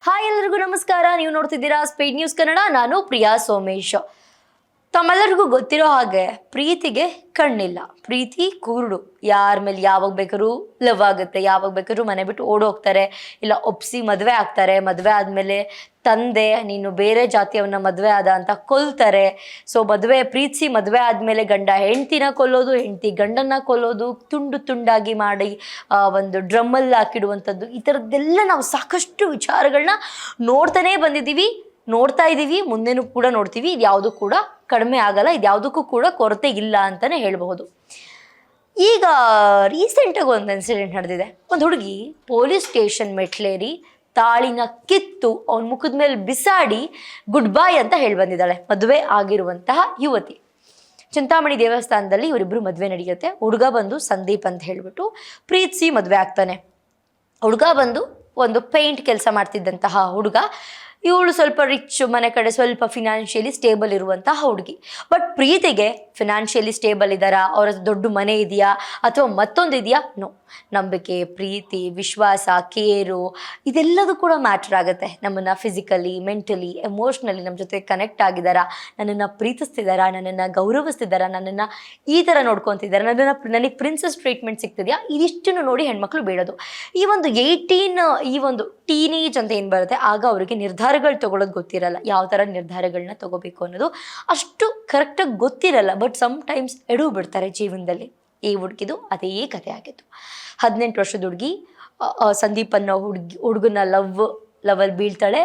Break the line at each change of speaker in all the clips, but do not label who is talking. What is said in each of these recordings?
Hi ಎಲ್ಲರಿಗೂ ನಮಸ್ಕಾರ. ನೀವು ನೋಡ್ತಿದ್ದೀರಾ ಸ್ಪೀಡ್ ನ್ಯೂಸ್ ಕನ್ನಡ. ನಾನು ಪ್ರಿಯಾ ಸೋಮೇಶ್. ತಮ್ಮೆಲ್ಲರಿಗೂ ಗೊತ್ತಿರೋ ಹಾಗೆ ಪ್ರೀತಿಗೆ ಕಣ್ಣಿಲ್ಲ, ಪ್ರೀತಿ ಕುರುಡು. ಯಾರ ಮೇಲೆ ಯಾವಾಗ ಬೇಕಾದ್ರೂ ಲವ್ ಆಗುತ್ತೆ, ಯಾವಾಗ ಬೇಕಾದ್ರೂ ಮನೆ ಬಿಟ್ಟು ಓಡೋಗ್ತಾರೆ, ಇಲ್ಲ ಒಪ್ಸಿ ಮದುವೆ ಆಗ್ತಾರೆ. ಮದುವೆ ಆದಮೇಲೆ ತಂದೆ ನೀನು ಬೇರೆ ಜಾತಿಯವನ್ನ ಮದುವೆ ಆದ ಅಂತ ಕೊಲ್ತಾರೆ. ಸೊ ಪ್ರೀತಿಸಿ ಮದುವೆ ಆದಮೇಲೆ ಗಂಡ ಹೆಂಡ್ತಿನ ಕೊಲ್ಲೋದು, ಹೆಂಡ್ತಿ ಗಂಡನ್ನ ಕೊಲ್ಲೋದು, ತುಂಡು ತುಂಡಾಗಿ ಮಾಡಿ ಒಂದು ಡ್ರಮ್ಮಲ್ಲಿ ಹಾಕಿಡುವಂಥದ್ದು, ಈ ಥರದ್ದೆಲ್ಲ ನಾವು ಸಾಕಷ್ಟು ವಿಚಾರಗಳನ್ನ ನೋಡ್ತಾನೇ ಬಂದಿದ್ದೀವಿ, ನೋಡ್ತಾ ಇದ್ದೀವಿ, ಮುಂದೆನೂ ಕೂಡ ನೋಡ್ತೀವಿ. ಇದು ಯಾವುದು ಕೂಡ ಕಡಿಮೆ ಆಗಲ್ಲ, ಇದು ಯಾವುದಕ್ಕೂ ಕೂಡ ಕೊರತೆ ಇಲ್ಲ ಅಂತಲೇ ಹೇಳಬಹುದು. ಈಗ ರೀಸೆಂಟಾಗಿ ಒಂದು ಇನ್ಸಿಡೆಂಟ್ ನಡೆದಿದೆ. ಒಂದು ಹುಡುಗಿ ಪೊಲೀಸ್ ಸ್ಟೇಷನ್ ಮೆಟ್ಲೇರಿ ತಾಳಿನ ಕಿತ್ತು ಅವನ ಮುಖದ ಮೇಲೆ ಬಿಸಾಡಿ ಗುಡ್ ಬಾಯ್ ಅಂತ ಹೇಳಿ ಬಂದಿದ್ದಾಳೆ. ಮದುವೆ ಆಗಿರುವಂತಹ ಯುವತಿ. ಚಿಂತಾಮಣಿ ದೇವಸ್ಥಾನದಲ್ಲಿ ಇವರಿಬ್ಬರು ಮದುವೆ ನಡೆಯುತ್ತೆ. ಹುಡುಗ ಬಂದು ಸಂದೀಪ್ ಅಂತ ಹೇಳಿಬಿಟ್ಟು ಪ್ರೀತಿಸಿ ಮದುವೆ ಆಗ್ತಾನೆ. ಹುಡುಗ ಬಂದು ಒಂದು ಪೇಂಟ್ ಕೆಲಸ ಮಾಡ್ತಿದ್ದಂತಹ ಹುಡುಗ. ಇವಳು ಸ್ವಲ್ಪ ರಿಚ್ ಮನೆ ಕಡೆ, ಸ್ವಲ್ಪ ಫಿನಾನ್ಷಿಯಲಿ ಸ್ಟೇಬಲ್ ಇರುವಂತಹ ಹುಡುಗಿ. ಬಟ್ ಪ್ರೀತಿಗೆ ಫಿನಾನ್ಷಿಯಲಿ ಸ್ಟೇಬಲ್ ಇದ್ದಾರಾ, ಅವರ ದೊಡ್ಡ ಮನೆ ಇದೆಯಾ ಅಥವಾ ಮತ್ತೊಂದು ಇದೆಯಾ? ನೋ. ನಂಬಿಕೆ, ಪ್ರೀತಿ, ವಿಶ್ವಾಸ, ಕೇರು ಇದೆಲ್ಲದೂ ಕೂಡ ಮ್ಯಾಟ್ರ್ ಆಗುತ್ತೆ. ನಮ್ಮನ್ನು ಫಿಸಿಕಲಿ, ಮೆಂಟಲಿ, ಎಮೋಷ್ನಲಿ ನಮ್ಮ ಜೊತೆ ಕನೆಕ್ಟ್ ಆಗಿದ್ದಾರಾ, ನನ್ನನ್ನು ಪ್ರೀತಿಸ್ತಿದ್ದಾರಾ, ನನ್ನನ್ನು ಗೌರವಿಸ್ತಿದ್ದಾರಾ, ನನ್ನನ್ನು ಈ ಥರ ನೋಡ್ಕೊತಿದ್ದಾರೆ, ನನಗೆ ಪ್ರಿನ್ಸಸ್ ಟ್ರೀಟ್ಮೆಂಟ್ ಸಿಗ್ತಿದೆಯಾ, ಇದಿಷ್ಟನ್ನು ನೋಡಿ ಹೆಣ್ಮಕ್ಳು ಬೇಡೋದು. ಈ ಒಂದು 18 ಈ ಒಂದು ಟೀನೇಜ್ ಅಂತ ಏನು ಬರುತ್ತೆ, ಆಗ ಅವರಿಗೆ ನಿರ್ಧಾರಗಳು ತಗೊಳ್ಳೋದು ಗೊತ್ತಿರಲ್ಲ. ಯಾವ ಥರ ನಿರ್ಧಾರಗಳನ್ನ ತಗೋಬೇಕು ಅನ್ನೋದು ಅಷ್ಟು ಕರೆಕ್ಟಾಗಿ ಗೊತ್ತಿರಲ್ಲ. ಬಟ್ ಸಮ್ಟೈಮ್ಸ್ ಎಡು ಬಿಡ್ತಾರೆ ಜೀವನದಲ್ಲಿ. ಈ ಹುಡುಗಿದು ಅದೇ ಕಥೆ ಆಗಿತ್ತು. 18 ವರ್ಷದ ಹುಡುಗಿ ಸಂದೀಪ್ ಅನ್ನೋ ಹುಡುಗನ ಲವಲ್ಲಿ ಬೀಳ್ತಾಳೆ.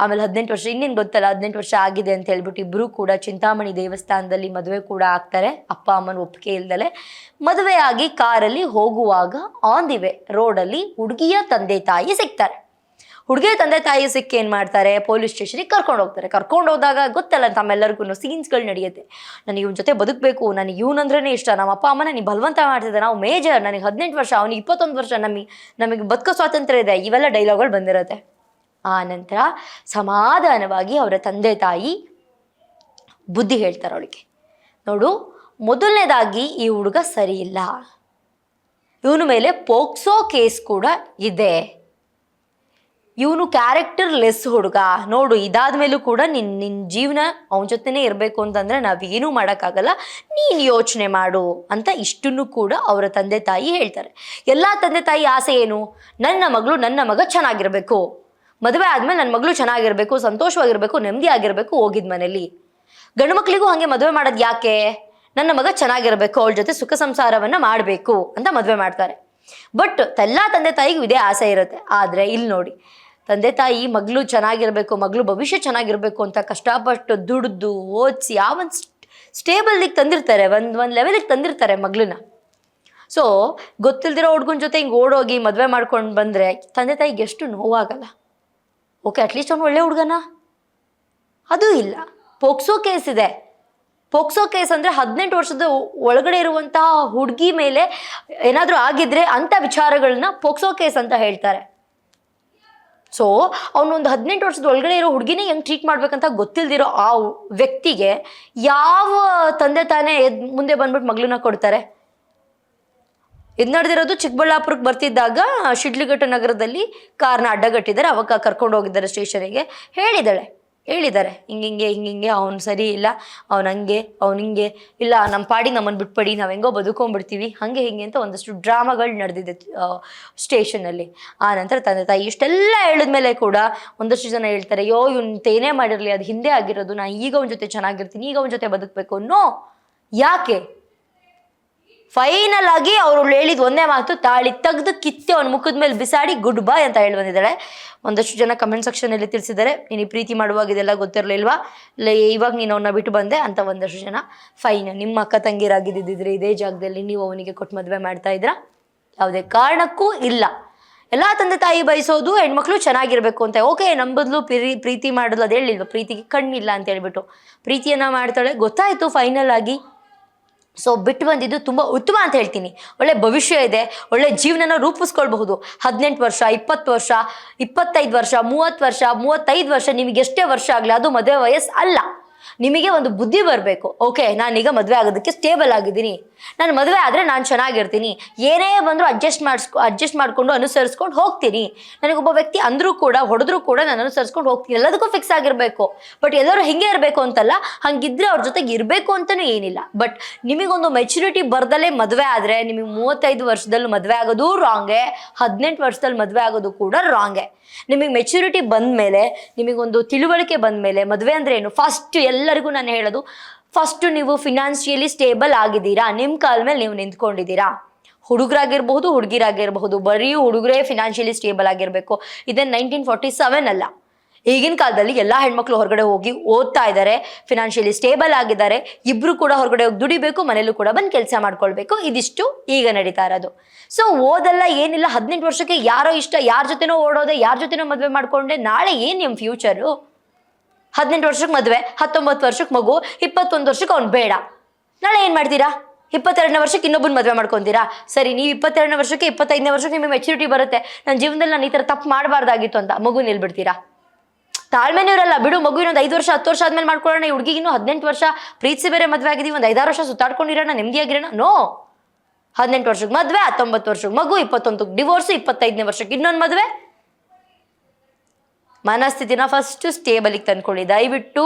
ಆಮೇಲೆ 18 ವರ್ಷ, ಇನ್ನೇನು ಗೊತ್ತಲ್ಲ, 18 ವರ್ಷ ಆಗಿದೆ ಅಂತ ಹೇಳ್ಬಿಟ್ಟು ಇಬ್ಬರು ಕೂಡ ಚಿಂತಾಮಣಿ ದೇವಸ್ಥಾನದಲ್ಲಿ ಮದುವೆ ಕೂಡ ಆಗ್ತಾರೆ. ಅಪ್ಪ ಅಮ್ಮನ ಒಪ್ಪಿಗೆ ಇಲ್ದಲೆ ಮದುವೆ ಆಗಿ ಕಾರಲ್ಲಿ ಹೋಗುವಾಗ ಆನ್ ದಿ ವೇ ರೋಡಲ್ಲಿ ಹುಡುಗಿಯ ತಂದೆ ತಾಯಿ ಸಿಗ್ತಾರೆ. ಹುಡುಗಿಯ ತಂದೆ ತಾಯಿ ಸಿಕ್ಕಿ ಏನು ಮಾಡ್ತಾರೆ, ಪೊಲೀಸ್ ಸ್ಟೇಷನಿಗೆ ಕರ್ಕೊಂಡು ಹೋಗ್ತಾರೆ. ಕರ್ಕೊಂಡು ಹೋದಾಗ ಗೊತ್ತಲ್ಲ ತಮ್ಮೆಲ್ಲರಿಗೂ ಸೀನ್ಸ್ಗಳು ನಡೆಯುತ್ತೆ. ನನಗೆ ಇವನ ಜೊತೆ ಬದುಕಬೇಕು, ನನಗೆ ಇವನಂದ್ರೇ ಇಷ್ಟ, ನಮ್ಮ ಅಪ್ಪ ಅಮ್ಮ ನನಗೆ ಬಲವಂತ ಮಾಡ್ತಿದ್ದೆ, ನಾವು ಮೇಜರ್, ನನಗೆ 18 ವರ್ಷ, ಅವನಿಗೆ 21 ವರ್ಷ, ನಮಗೆ ಬದುಕೋ ಸ್ವಾತಂತ್ರ್ಯ ಇದೆ, ಇವೆಲ್ಲ ಡೈಲಾಗ್ಗಳು ಬಂದಿರುತ್ತೆ. ಆ ನಂತರ ಸಮಾಧಾನವಾಗಿ ಅವರ ತಂದೆ ತಾಯಿ ಬುದ್ಧಿ ಹೇಳ್ತಾರೆ ಅವಳಿಗೆ. ನೋಡು, ಮೊದಲನೇದಾಗಿ ಈ ಹುಡುಗ ಸರಿ ಇಲ್ಲ, ಇವನ ಮೇಲೆ ಪೋಕ್ಸೋ ಕೇಸ್ ಕೂಡ ಇದೆ, ಇವನು ಕ್ಯಾರೆಕ್ಟರ್ ಲೆಸ್ ಹುಡುಗ. ನೋಡು, ಇದಾದ ಮೇಲೂ ಕೂಡ ನಿನ್ನ ಜೀವನ ಅವನ ಜೊತೆನೇ ಇರಬೇಕು ಅಂತಂದರೆ ನಾವೇನೂ ಮಾಡೋಕ್ಕಾಗಲ್ಲ, ನೀನು ಯೋಚನೆ ಮಾಡು ಅಂತ ಇಷ್ಟನ್ನು ಕೂಡ ಅವರ ತಂದೆ ತಾಯಿ ಹೇಳ್ತಾರೆ. ಎಲ್ಲ ತಂದೆ ತಾಯಿ ಆಸೆ ಏನು? ನನ್ನ ಮಗ ಚೆನ್ನಾಗಿರಬೇಕು, ಮದುವೆ ಆದಮೇಲೆ ನನ್ನ ಮಗಳು ಚೆನ್ನಾಗಿರಬೇಕು, ಸಂತೋಷವಾಗಿರಬೇಕು, ನೆಮ್ಮದಿ ಆಗಿರಬೇಕು ಹೋಗಿದ ಮನೇಲಿ. ಗಂಡು ಮಕ್ಕಳಿಗೂ ಹಾಗೆ ಮದುವೆ ಮಾಡೋದು ಯಾಕೆ? ನನ್ನ ಮಗ ಚೆನ್ನಾಗಿರಬೇಕು, ಅವಳ ಜೊತೆ ಸುಖ ಸಂಸಾರವನ್ನು ಮಾಡಬೇಕು ಅಂತ ಮದುವೆ ಮಾಡ್ತಾರೆ. ಬಟ್ ಎಲ್ಲ ತಂದೆ ತಾಯಿಗೂ ಇದೇ ಆಸೆ ಇರುತ್ತೆ. ಆದರೆ ಇಲ್ಲಿ ನೋಡಿ, ತಂದೆ ತಾಯಿ ಮಗಳು ಚೆನ್ನಾಗಿರಬೇಕು, ಮಗಳು ಭವಿಷ್ಯ ಚೆನ್ನಾಗಿರಬೇಕು ಅಂತ ಕಷ್ಟಪಟ್ಟು ದುಡ್ದು ಓದಿಸಿ ಯಾವೊಂದು ಸ್ಟೇಬಲ್ಗೆ ತಂದಿರ್ತಾರೆ, ಒಂದು ಲೆವೆಲಿಗೆ ತಂದಿರ್ತಾರೆ ಮಗಳನ್ನ. ಸೊ ಗೊತ್ತಿಲ್ದಿರೋ ಹುಡ್ಗನ ಜೊತೆ ಹಿಂಗೆ ಓಡೋಗಿ ಮದುವೆ ಮಾಡ್ಕೊಂಡು ಬಂದರೆ ತಂದೆ ತಾಯಿಗೆ ಎಷ್ಟು ನೋವಾಗಲ್ಲ? ಓಕೆ, ಅಟ್ಲೀಸ್ಟ್ ಅವ್ನು ಒಳ್ಳೆ ಹುಡುಗನ? ಅದೂ ಇಲ್ಲ. ಪೋಕ್ಸೋ ಕೇಸ್ ಇದೆ. ಪೋಕ್ಸೋ ಕೇಸ್ ಅಂದರೆ 18 ವರ್ಷದ ಒಳಗಡೆ ಇರುವಂತಹ ಹುಡುಗಿ ಮೇಲೆ ಏನಾದರೂ ಆಗಿದ್ರೆ ಅಂಥ ವಿಚಾರಗಳನ್ನ ಪೋಕ್ಸೋ ಕೇಸ್ ಅಂತ ಹೇಳ್ತಾರೆ. ಸೊ ಅವನೊಂದು 18 ವರ್ಷದ ಒಳಗಡೆ ಇರೋ ಹುಡುಗಿನೇ ಹೆಂಗೆ ಟ್ರೀಟ್ ಮಾಡ್ಬೇಕಂತ ಗೊತ್ತಿಲ್ದಿರೋ ಆ ವ್ಯಕ್ತಿಗೆ ಯಾವ ತಂದೆ ತಾನೇ ಮುಂದೆ ಬಂದ್ಬಿಟ್ಟು ಮಗಳನ್ನ ಕೊಡ್ತಾರೆ? ಇದು ನಡೆದಿರೋದು ಚಿಕ್ಕಬಳ್ಳಾಪುರಕ್ಕೆ ಬರ್ತಿದ್ದಾಗ ಶಿಡ್ಲಘಟ್ಟ ನಗರದಲ್ಲಿ ಕಾರ್ನ ಅಡ್ಡಗಟ್ಟಿದ್ದಾರೆ. ಅವಾಗ ಕರ್ಕೊಂಡು ಹೋಗಿದ್ದಾರೆ ಸ್ಟೇಷನಿಗೆ. ಹೇಳಿದ್ದಾರೆ ಹಿಂಗೆ ಅವ್ನು ಸರಿ ಇಲ್ಲ, ಅವ್ನು ಹಿಂಗೆ ಇಲ್ಲ, ನಮ್ಮ ಪಾಡಿ ನಮ್ಮನ್ನು ಬಿಟ್ಬಿಡಿ, ನಾವು ಹೆಂಗೋ ಬದುಕೊಂಡ್ಬಿಡ್ತೀವಿ, ಹಾಗೆ ಹಿಂಗೆ ಅಂತ ಒಂದಷ್ಟು ಡ್ರಾಮಾಗಳು ನಡೆದಿದೆ ಸ್ಟೇಷನಲ್ಲಿ. ಆ ನಂತರ ತಂದೆ ತಾಯಿ ಇಷ್ಟೆಲ್ಲ ಹೇಳಿದ್ಮೇಲೆ ಕೂಡ ಒಂದಷ್ಟು ಜನ ಹೇಳ್ತಾರೆ, ಇವ್ನು ಏನೇ ಮಾಡಿರಲಿ ಅದು ಹಿಂದೆ ಆಗಿರೋದು, ನಾನು ಈಗ ಅವನ ಜೊತೆ ಚೆನ್ನಾಗಿರ್ತೀನಿ, ಈಗ ಅವನ ಜೊತೆ ಬದುಕಬೇಕು. ನೋ. ಯಾಕೆ? ಫೈನಲ್ ಆಗಿ ಅವರು ಹೇಳಿದ ಒಂದೇ ಮಾತು, ತಾಳಿ ತೆಗೆದು ಕಿತ್ತೆ ಅವನ ಮುಖದ ಮೇಲೆ ಬಿಸಾಡಿ ಗುಡ್ ಬಾಯ್ ಅಂತ ಹೇಳಿ ಬಂದಿದ್ದಾಳೆ. ಒಂದಷ್ಟು ಜನ ಕಮೆಂಟ್ ಸೆಕ್ಷನಲ್ಲಿ ತಿಳಿಸಿದ್ದಾರೆ, ನೀನು ಪ್ರೀತಿ ಮಾಡುವಾಗ ಇದೆಲ್ಲ ಗೊತ್ತಿರಲಿಲ್ವಾ, ಇವಾಗ ನೀನು ಅವನ್ನ ಬಿಟ್ಟು ಬಂದೆ ಅಂತ. ಒಂದಷ್ಟು ಜನ ಫೈನ್, ನಿಮ್ಮ ಅಕ್ಕ ತಂಗಿರಾಗಿದ್ದಿದ್ರೆ ಇದೇ ಜಾಗದಲ್ಲಿ ನೀವು ಅವನಿಗೆ ಕೊಟ್ಟು ಮದುವೆ ಮಾಡ್ತಾ ಇದ್ರಾ? ಯಾವುದೇ ಕಾರಣಕ್ಕೂ ಇಲ್ಲ. ಎಲ್ಲ ತಂದೆ ತಾಯಿ ಬಯಸೋದು ಹೆಣ್ಮಕ್ಳು ಚೆನ್ನಾಗಿರ್ಬೇಕು ಅಂತ. ಓಕೆ, ನಮ್ಮ ಬದಲು ಪ್ರೀತಿ ಮಾಡೋದು ಅದು ಹೇಳಿಲ್ವ, ಪ್ರೀತಿಗೆ ಕಣ್ಣಿಲ್ಲ ಅಂತ ಹೇಳ್ಬಿಟ್ಟು ಪ್ರೀತಿಯನ್ನು ಮಾಡ್ತಾಳೆ, ಗೊತ್ತಾಯಿತು ಫೈನಲ್ ಆಗಿ. ಸೊ ಬಿಟ್ಟು ಬಂದಿದ್ದು ತುಂಬ ಉತ್ತಮ ಅಂತ ಹೇಳ್ತೀನಿ. ಒಳ್ಳೆ ಭವಿಷ್ಯ ಇದೆ, ಒಳ್ಳೆ ಜೀವನನ ರೂಪಿಸ್ಕೊಳ್ಬಹುದು. 18 ವರ್ಷ, 20 ವರ್ಷ, 25 ವರ್ಷ, 30 ವರ್ಷ, 35 ವರ್ಷ, ನಿಮಗೆ ಎಷ್ಟೇ ವರ್ಷ ಆಗಲಿ ಅದು ಮದುವೆ ವಯಸ್ಸು ಅಲ್ಲ. ನಿಮಗೆ ಒಂದು ಬುದ್ಧಿ ಬರಬೇಕು. ಓಕೆ, ನಾನೀಗ ಮದುವೆ ಆಗೋದಕ್ಕೆ ಸ್ಟೇಬಲ್ ಆಗಿದ್ದೀನಿ, ನಾನು ಮದುವೆ ಆದರೆ ನಾನು ಚೆನ್ನಾಗಿರ್ತೀನಿ, ಏನೇ ಬಂದರೂ ಅಡ್ಜಸ್ಟ್ ಮಾಡಿಕೊಂಡು ಅನುಸರಿಸ್ಕೊಂಡು ಹೋಗ್ತೀನಿ. ನನಗೊಬ್ಬ ವ್ಯಕ್ತಿ ಅಂದರೂ ಕೂಡ ಹೊಡೆದ್ರೂ ಕೂಡ ನಾನು ಅನುಸರಿಸ್ಕೊಂಡು ಹೋಗ್ತೀನಿ, ಎಲ್ಲದಕ್ಕೂ ಫಿಕ್ಸ್ ಆಗಿರಬೇಕು. ಬಟ್ ಎಲ್ಲರೂ ಹಿಂಗೆ ಇರಬೇಕು ಅಂತಲ್ಲ, ಹಂಗಿದ್ರೆ ಅವ್ರ ಜೊತೆಗೆ ಇರಬೇಕು ಅಂತಲೂ ಏನಿಲ್ಲ. ಬಟ್ ನಿಮಗೊಂದು ಮೆಚುರಿಟಿ ಬರ್ದಲೇ ಮದುವೆ ಆದರೆ, ನಿಮಗೆ 35 ವರ್ಷದಲ್ಲಿ ಮದುವೆ ಆಗೋದು ರಾಂಗೆ, 18 ವರ್ಷದಲ್ಲಿ ಮದುವೆ ಆಗೋದು ಕೂಡ ರಾಂಗೆ. ನಿಮಗೆ ಮೆಚುರಿಟಿ ಬಂದಮೇಲೆ, ನಿಮಗೊಂದು ತಿಳುವಳಿಕೆ ಬಂದಮೇಲೆ ಮದುವೆ ಅಂದರೆ ಏನು, ಫಸ್ಟ್ ಎಲ್ಲರಿಗೂ ನಾನು ಹೇಳೋದು, ಫಸ್ಟು ನೀವು ಫಿನಾನ್ಷಿಯಲಿ ಸ್ಟೇಬಲ್ ಆಗಿದ್ದೀರಾ, ನಿಮ್ಮ ಕಾಲ ಮೇಲೆ ನೀವು ನಿಂತ್ಕೊಂಡಿದ್ದೀರಾ. ಹುಡುಗರಾಗಿರ್ಬಹುದು, ಹುಡುಗಿರಾಗಿರಬಹುದು, ಬರೀ ಹುಡುಗರೇ ಫಿನಾನ್ಷಿಯಲಿ ಸ್ಟೇಬಲ್ ಆಗಿರಬೇಕು. ಇದೇನು 1947 ಅಲ್ಲ. ಈಗಿನ ಕಾಲದಲ್ಲಿ ಎಲ್ಲ ಹೆಣ್ಮಕ್ಳು ಹೊರಗಡೆ ಹೋಗಿ ಓದ್ತಾ ಇದ್ದಾರೆ, ಫಿನಾನ್ಷಿಯಲಿ ಸ್ಟೇಬಲ್ ಆಗಿದ್ದಾರೆ. ಇಬ್ರು ಕೂಡ ಹೊರಗಡೆ ಹೋಗಿ ದುಡಿಬೇಕು, ಮನೇಲೂ ಕೂಡ ಬಂದು ಕೆಲಸ ಮಾಡ್ಕೊಳ್ಬೇಕು. ಇದಿಷ್ಟು ಈಗ ನಡೀತಾ ಇರೋದು. ಸೊ ಓದಲ್ಲ ಏನಿಲ್ಲ, 18 ವರ್ಷಕ್ಕೆ ಯಾರೋ ಇಷ್ಟ, ಯಾರ ಜೊತೆನೋ ಓಡೋದೆ, ಯಾರ ಜೊತೆನೋ ಮದುವೆ ಮಾಡ್ಕೊಂಡೆ, ನಾಳೆ ಏನು ನಿಮ್ಮ ಫ್ಯೂಚರು? 18 ವರ್ಷಕ್ಕೆ ಮದುವೆ, 19 ವರ್ಷಕ್ಕೆ ಮಗು, 21 ವರ್ಷಕ್ಕೆ ಅವ್ನು ಬೇಡ. ನಾಳೆ ಏನು ಮಾಡ್ತೀರಾ? 22ನೇ ವರ್ಷಕ್ಕೆ ಇನ್ನೊಬ್ಬನ ಮದುವೆ ಮಾಡ್ಕೊತೀರಾ? ಸರಿ, ನೀವು 22ನೇ ವರ್ಷಕ್ಕೆ 25ನೇ ವರ್ಷಕ್ಕೆ ನಿಮಗೆ ಮೆಚುರಿಟಿ ಬರುತ್ತೆ, ನನ್ನ ಜೀವನದಲ್ಲಿ ನಾನು ಈ ಥರ ತಪ್ಪು ಮಾಡಬಾರ್ದಾಗಿತ್ತು ಅಂತ ಮಗು ನಿಲ್ಬಿಡ್ತೀರಾ? ತಾಳ್ಮೆನೇ ಇರಲ್ಲ. ಬಿಡು, ಮಗು ಇನ್ನೊಂದು 5 ವರ್ಷ 10 ವರ್ಷ ಆದ್ಮೇಲೆ ಮಾಡ್ಕೊಳ್ಳೋಣ. ಈ ಹುಡುಗಿಗೆ ಇನ್ನೂ 18 ವರ್ಷ ಪ್ರೀತಿಸಿ ಬೇರೆ ಮದುವೆ ಆಗಿದ್ದೀವಿ, ಒಂದು 5-6 ವರ್ಷ ಸುತ್ತಾಡ್ಕೊಂಡಿರೋಣ, ನೆಮ್ಮದಿಯಾಗಿರೋಣ. ನೋ, 18 ವರ್ಷಕ್ಕೆ ಮದುವೆ, 19 ವರ್ಷಕ್ಕೆ ಮಗು, 21ಕ್ಕೆ ಡಿವೋರ್ಸು, 25ನೇ ವರ್ಷಕ್ಕೆ ಇನ್ನೊಂದು ಮದುವೆ. ಮನಸ್ಥಿತಿನ ಫಸ್ಟು ಸ್ಟೇಬಲಿಗೆ ತಂದ್ಕೊಳ್ಳಿ ದಯವಿಟ್ಟು.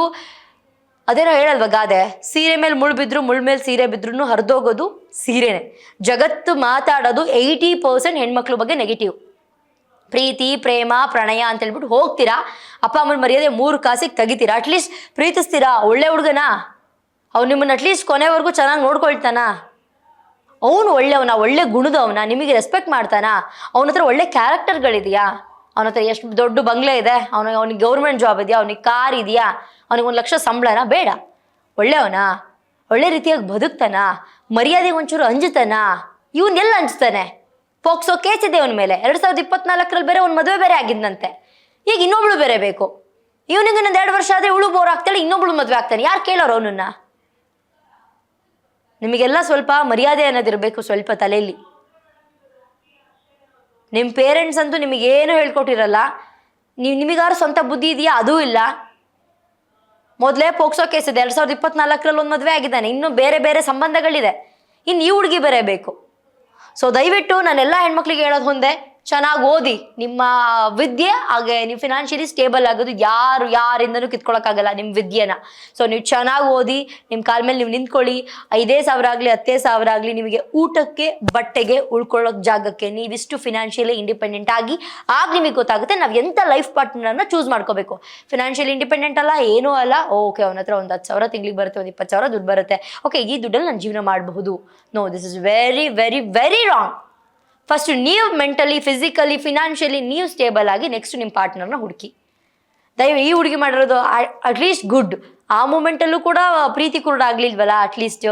ಅದೇನೋ ಹೇಳಲ್ವ ಗಾದೆ, ಸೀರೆ ಮೇಲೆ ಮುಳ್ಳು ಬಿದ್ರು, ಮುಳ್ಳು ಮೇಲೆ ಸೀರೆ ಬಿದ್ರೂ ಹರಿದೋಗೋದು ಸೀರೆನೇ. ಜಗತ್ತು ಮಾತಾಡೋದು 80% ಹೆಣ್ಮಕ್ಳ ಬಗ್ಗೆ ನೆಗೆಟಿವ್. ಪ್ರೀತಿ, ಪ್ರೇಮ, ಪ್ರಣಯ ಅಂತ ಹೇಳ್ಬಿಟ್ಟು ಹೋಗ್ತೀರಾ, ಅಪ್ಪ ಅಮ್ಮನ ಮರ್ಯಾದೆ 3 ಕಾಸಿಗೆ ತೆಗಿತೀರಾ. ಅಟ್ಲೀಸ್ಟ್ ಪ್ರೀತಿಸ್ತೀರಾ? ಒಳ್ಳೆ ಹುಡುಗನ ಅವ್ನು ನಿಮ್ಮನ್ನು ಅಟ್ಲೀಸ್ಟ್ ಕೊನೆವರೆಗೂ ಚೆನ್ನಾಗಿ ನೋಡ್ಕೊಳ್ತಾನ? ಅವನು ಒಳ್ಳೆಯವನ, ಒಳ್ಳೆ ಗುಣದವನ, ನಿಮಗೆ ರೆಸ್ಪೆಕ್ಟ್ ಮಾಡ್ತಾನ? ಅವನ ಹತ್ರ ಒಳ್ಳೆ ಕ್ಯಾರೆಕ್ಟರ್ಗಳಿದೆಯಾ? ಅವನ ಹತ್ರ ಎಷ್ಟು ದೊಡ್ಡ ಬಂಗ್ಲೆ ಇದೆ, ಅವನಿಗೆ ಗೌರ್ಮೆಂಟ್ ಜಾಬ್ ಇದೆಯಾ, ಅವನಿಗೆ ಕಾರ್ ಇದೆಯಾ, ಅವನಿಗೆ 1 ಲಕ್ಷ ಸಂಬಳನ? ಬೇಡ. ಒಳ್ಳೆಯವನ, ಒಳ್ಳೆ ರೀತಿಯಾಗಿ ಬದುಕ್ತಾನ, ಮರ್ಯಾದೆಗೆ ಒಂಚೂರು ಅಂಜುತ್ತಾನ? ಇವನ್ನೆಲ್ಲ ಅಂಜ್ತಾನೆ? ಪೋಕ್ಸೋ ಕೇಸ್ ಇದೆ ಅವನ ಮೇಲೆ. 2024ರಲ್ಲಿ ಬೇರೆ ಒಂದು ಮದುವೆ ಬೇರೆ ಆಗಿದ್ದಂತೆ. ಈಗ ಇನ್ನೊಬ್ಳು ಬೇರೆ ಬೇಕು. ಇವನಿಗೆ ಇನ್ನೊಂದು 2 ವರ್ಷ ಆದರೆ ಇವಳು ಬೋರ್ ಆಗ್ತಾಳೆ, ಇನ್ನೊಬ್ಳು ಮದುವೆ ಆಗ್ತಾನೆ. ಯಾರು ಕೇಳೋರು ಅವನನ್ನ? ನಿಮಗೆಲ್ಲ ಸ್ವಲ್ಪ ಮರ್ಯಾದೆ ಅನ್ನೋದಿರಬೇಕು ಸ್ವಲ್ಪ ತಲೆಯಲ್ಲಿ. ನಿಮ್ಮ ಪೇರೆಂಟ್ಸ್ ಅಂತೂ ನಿಮಗೇನು ಹೇಳ್ಕೊಟ್ಟಿರಲ್ಲ. ನಿಮಗಾರು ಸ್ವಂತ ಬುದ್ಧಿ ಇದೆಯಾ? ಅದೂ ಇಲ್ಲ. ಮೊದಲೇ ಪೋಕ್ಸೋ ಕೇಸ್ ಇದೆ, 2024ರಲ್ಲಿ ಒಂದು ಮದುವೆ ಆಗಿದ್ದಾನೆ, ಇನ್ನೂ ಬೇರೆ ಬೇರೆ ಸಂಬಂಧಗಳಿದೆ, ಇನ್ನು ಈ ಹುಡುಗಿ ಬೇರೆ ಬೇಕು. ಸೊ ದಯವಿಟ್ಟು ನಾನೆಲ್ಲ ಹೆಣ್ಮಕ್ಳಿಗೆ ಹೇಳೋದು ಒಂದೇ, ಚೆನ್ನಾಗಿ ಓದಿ. ನಿಮ್ಮ ವಿದ್ಯೆ ಹಾಗೆ ನೀವು ಫಿನಾನ್ಷಿಯಲಿ ಸ್ಟೇಬಲ್ ಆಗೋದು ಯಾರಿಂದನೂ ಕಿತ್ಕೊಳ್ಳೋಕ್ಕಾಗಲ್ಲ ನಿಮ್ಮ ವಿದ್ಯೆನ. ಸೊ ನೀವು ಚೆನ್ನಾಗಿ ಓದಿ, ನಿಮ್ಮ ಕಾಲ ಮೇಲೆ ನೀವು ನಿಂತ್ಕೊಳ್ಳಿ. 5,000 ಆಗಲಿ 10,000 ಆಗಲಿ, ನಿಮಗೆ ಊಟಕ್ಕೆ, ಬಟ್ಟೆಗೆ, ಉಳ್ಕೊಳ್ಳೋಕೆ ಜಾಗಕ್ಕೆ ನೀವಿಷ್ಟು ಫಿನಾನ್ಷಿಯಲಿ ಇಂಡಿಪೆಂಡೆಂಟ್ ಆಗಿ ಆಗ ನಿಮಗೆ ಗೊತ್ತಾಗುತ್ತೆ ನಾವು ಎಂಥ ಲೈಫ್ ಪಾರ್ಟ್ನರ್ನ ಚೂಸ್ ಮಾಡ್ಕೋಬೇಕು. ಫಿನಾನ್ಷಿಯಲಿ ಇಂಡಿಪೆಂಡೆಂಟ್ ಅಲ್ಲ, ಏನೂ ಅಲ್ಲ, ಓಕೆ ಅವನ ಹತ್ರ ಒಂದು 10,000 ತಿಂಗಳಿಗೆ ಬರುತ್ತೆ, ಒಂದು 20,000 ದುಡ್ಡು ಬರುತ್ತೆ, ಓಕೆ ಈ ದುಡ್ಡಲ್ಲಿ ನಾನು ಜೀವನ ಮಾಡಬಹುದು. No, this is very very very wrong. First ನೀವು ಮೆಂಟಲಿ, ಫಿಸಿಕಲಿ, ಫಿನಾನ್ಷಿಯಲಿ ನೀವು ಸ್ಟೇಬಲ್ ಆಗಿ ನೆಕ್ಸ್ಟ್ ನಿಮ್ಮ ಪಾರ್ಟ್ನರ್ನ ಹುಡುಕಿ. ಈ ಹುಡುಗಿ ಮಾಡಿರೋದು ಅಟ್ಲೀಸ್ಟ್ ಗುಡ್. ಆ ಮೂಮೆಂಟಲ್ಲೂ ಕೂಡ ಪ್ರೀತಿ ಕುರುಡ ಆಗಲಿಲ್ವಲ್ಲ, ಅಟ್ಲೀಸ್ಟ್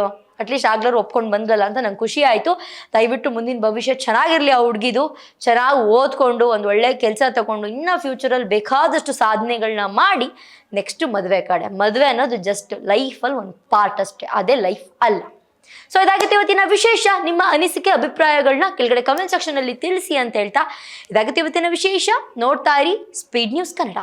ಆಗ್ಲಾರು ಒಪ್ಕೊಂಡು ಬಂದಲ್ಲ ಅಂತ ನಂಗೆ ಖುಷಿ ಆಯಿತು. ದಯವಿಟ್ಟು ಮುಂದಿನ ಭವಿಷ್ಯ ಚೆನ್ನಾಗಿರಲಿ ಆ ಹುಡುಗಿದು. ಚೆನ್ನಾಗಿ ಓದ್ಕೊಂಡು ಒಂದು ಒಳ್ಳೆ ಕೆಲಸ ತಗೊಂಡು ಇನ್ನೂ ಫ್ಯೂಚರಲ್ಲಿ ಬೇಕಾದಷ್ಟು ಸಾಧನೆಗಳನ್ನ ಮಾಡಿ ನೆಕ್ಸ್ಟ್ ಮದುವೆ ಕಡೆ. ಮದುವೆ ಅನ್ನೋದು ಜಸ್ಟ್ ಲೈಫಲ್ಲಿ ಒಂದು ಪಾರ್ಟ್ ಅಷ್ಟೇ, ಅದೇ ಲೈಫ್ ಅಲ್ಲ. ಸೊ ಇದಾಗಿತ್ತು ಇವತ್ತಿನ ವಿಶೇಷ. ನಿಮ್ಮ ಅನಿಸಿಕೆ, ಅಭಿಪ್ರಾಯಗಳನ್ನ ಕೆಳಗಡೆ ಕಮೆಂಟ್ ಸೆಕ್ಷನ್ ಅಲ್ಲಿ ತಿಳಿಸಿ ಅಂತ ಹೇಳ್ತಾ, ಇದಾಗಿತ್ತು ಇವತ್ತಿನ ವಿಶೇಷ. ನೋಡ್ತಾ ಇರಿ ಸ್ಪೀಡ್ ನ್ಯೂಸ್ ಕನ್ನಡ.